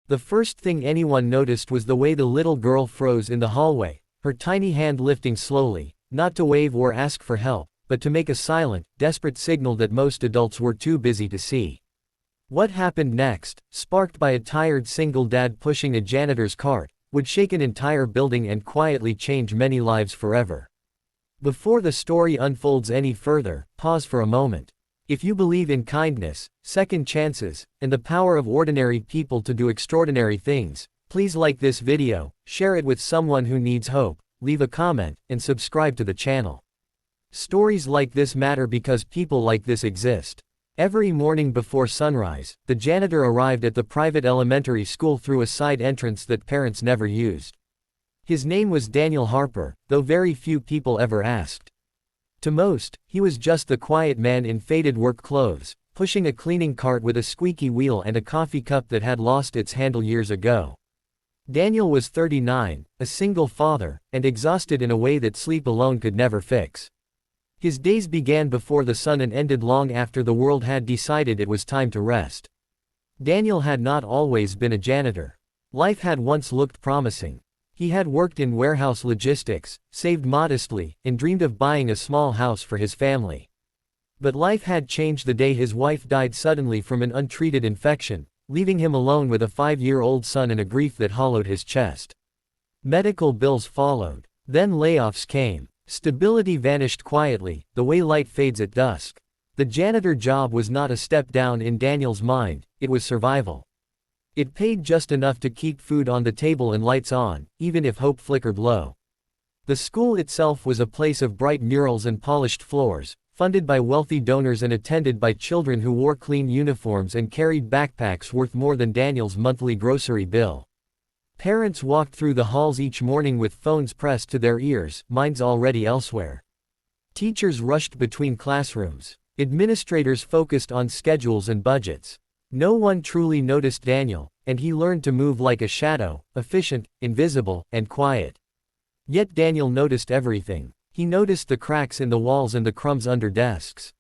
The first thing anyone noticed was the way the little girl froze in the hallway, her tiny hand lifting slowly, not to wave or ask for help, but to make a silent, desperate signal that most adults were too busy to see. What happened next, sparked by a tired single dad pushing a janitor's cart, would shake an entire building and quietly change many lives forever. Before the story unfolds any further, pause for a moment. If you believe in kindness, second chances, and the power of ordinary people to do extraordinary things, please like this video, share it with someone who needs hope, leave a comment, and subscribe to the channel. Stories like this matter because people like this exist. Every morning before sunrise, the janitor arrived at the private elementary school through a side entrance that parents never used. His name was Daniel Harper, though very few people ever asked. To most, he was just the quiet man in faded work clothes, pushing a cleaning cart with a squeaky wheel and a coffee cup that had lost its handle years ago. Daniel was 39, a single father, and exhausted in a way that sleep alone could never fix. His days began before the sun and ended long after the world had decided it was time to rest. Daniel had not always been a janitor. Life had once looked promising. He had worked in warehouse logistics, saved modestly, and dreamed of buying a small house for his family. But life had changed the day his wife died suddenly from an untreated infection, leaving him alone with a 5-year-old son and a grief that hollowed his chest. Medical bills followed. Then layoffs came. Stability vanished quietly, the way light fades at dusk. The janitor job was not a step down in Daniel's mind, it was survival. It paid just enough to keep food on the table and lights on, even if hope flickered low. The school itself was a place of bright murals and polished floors, funded by wealthy donors and attended by children who wore clean uniforms and carried backpacks worth more than Daniel's monthly grocery bill. Parents walked through the halls each morning with phones pressed to their ears, minds already elsewhere. Teachers rushed between classrooms. Administrators focused on schedules and budgets. No one truly noticed Daniel, and he learned to move like a shadow, efficient, invisible, and quiet. Yet Daniel noticed everything. He noticed the cracks in the walls and the crumbs under desks.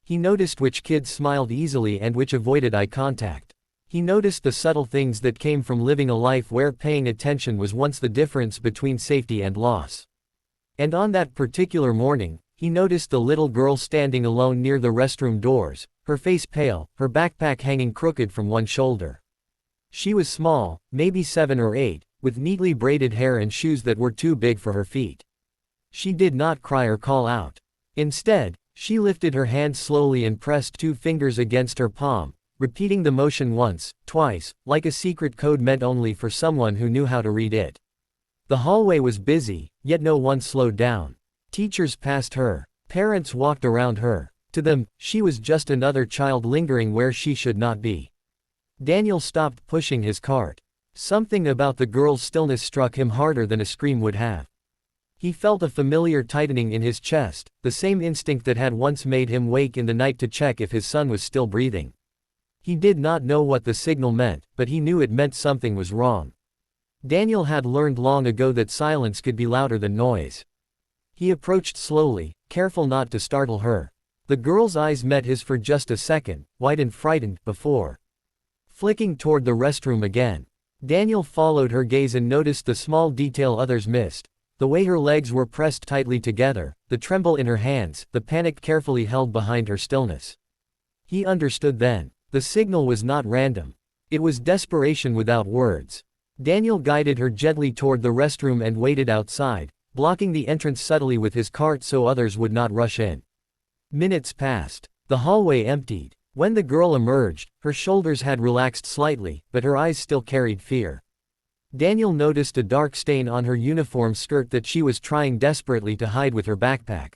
He noticed which kids smiled easily and which avoided eye contact. He noticed the subtle things that came from living a life where paying attention was once the difference between safety and loss. And on that particular morning, he noticed the little girl standing alone near the restroom doors, her face pale, her backpack hanging crooked from one shoulder. She was small, maybe 7 or 8, with neatly braided hair and shoes that were too big for her feet. She did not cry or call out. Instead, she lifted her hand slowly and pressed 2 fingers against her palm, repeating the motion once, twice, like a secret code meant only for someone who knew how to read it. The hallway was busy, yet no one slowed down. Teachers passed her. Parents walked around her. To them, she was just another child lingering where she should not be. Daniel stopped pushing his cart. Something about the girl's stillness struck him harder than a scream would have. He felt a familiar tightening in his chest, the same instinct that had once made him wake in the night to check if his son was still breathing. He did not know what the signal meant, but he knew it meant something was wrong. Daniel had learned long ago that silence could be louder than noise. He approached slowly, careful not to startle her. The girl's eyes met his for just a second, wide and frightened, before flicking toward the restroom again. Daniel followed her gaze and noticed the small detail others missed. The way her legs were pressed tightly together, the tremble in her hands, the panic carefully held behind her stillness. He understood then. The signal was not random. It was desperation without words. Daniel guided her gently toward the restroom and waited outside, blocking the entrance subtly with his cart so others would not rush in. Minutes passed. The hallway emptied. When the girl emerged, her shoulders had relaxed slightly, but her eyes still carried fear. Daniel noticed a dark stain on her uniform skirt that she was trying desperately to hide with her backpack.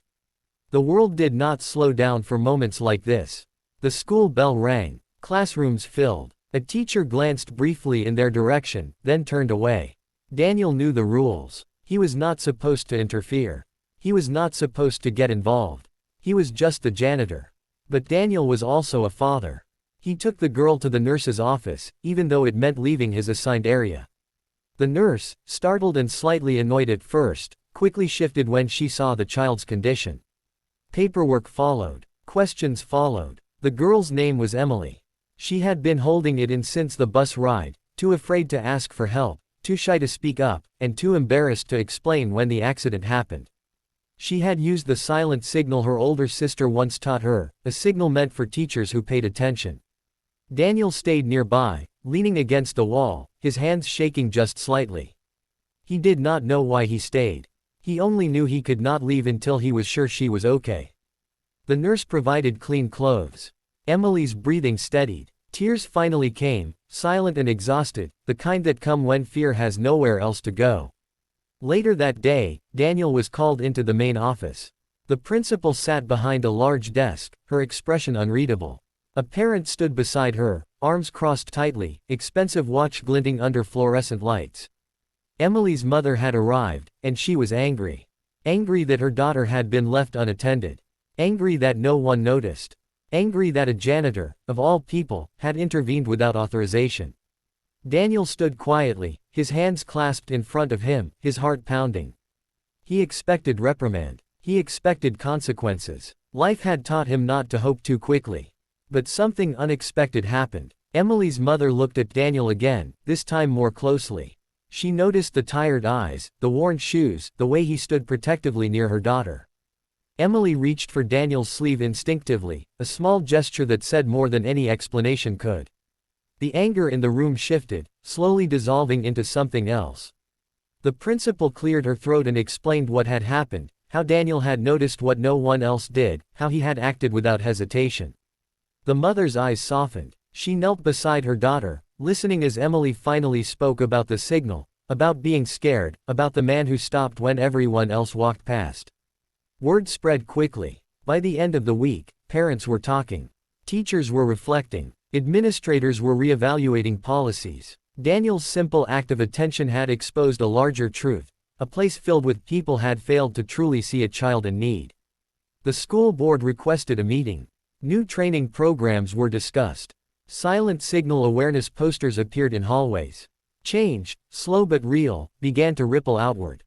The world did not slow down for moments like this. The school bell rang. Classrooms filled. A teacher glanced briefly in their direction, then turned away. Daniel knew the rules. He was not supposed to interfere. He was not supposed to get involved. He was just the janitor. But Daniel was also a father. He took the girl to the nurse's office, even though it meant leaving his assigned area. The nurse, startled and slightly annoyed at first, quickly shifted when she saw the child's condition. Paperwork followed. Questions followed. The girl's name was Emily. She had been holding it in since the bus ride, too afraid to ask for help, too shy to speak up, and too embarrassed to explain when the accident happened. She had used the silent signal her older sister once taught her, a signal meant for teachers who paid attention. Daniel stayed nearby, leaning against the wall, his hands shaking just slightly. He did not know why he stayed. He only knew he could not leave until he was sure she was okay. The nurse provided clean clothes. Emily's breathing steadied. Tears finally came, silent and exhausted, the kind that come when fear has nowhere else to go. Later that day, Daniel was called into the main office. The principal sat behind a large desk, her expression unreadable. A parent stood beside her, arms crossed tightly, expensive watch glinting under fluorescent lights. Emily's mother had arrived, and she was angry. Angry that her daughter had been left unattended. Angry that no one noticed. Angry that a janitor, of all people, had intervened without authorization. Daniel stood quietly, his hands clasped in front of him, his heart pounding. He expected reprimand. He expected consequences. Life had taught him not to hope too quickly. But something unexpected happened. Emily's mother looked at Daniel again, this time more closely. She noticed the tired eyes, the worn shoes, the way he stood protectively near her daughter. Emily reached for Daniel's sleeve instinctively, a small gesture that said more than any explanation could. The anger in the room shifted, slowly dissolving into something else. The principal cleared her throat and explained what had happened, how Daniel had noticed what no one else did, how he had acted without hesitation. The mother's eyes softened. She knelt beside her daughter, listening as Emily finally spoke about the signal, about being scared, about the man who stopped when everyone else walked past. Word spread quickly. By the end of the week, parents were talking. Teachers were reflecting. Administrators were reevaluating policies. Daniel's simple act of attention had exposed a larger truth. A place filled with people had failed to truly see a child in need. The school board requested a meeting. New training programs were discussed. Silent signal awareness posters appeared in hallways. Change, slow but real, began to ripple outward.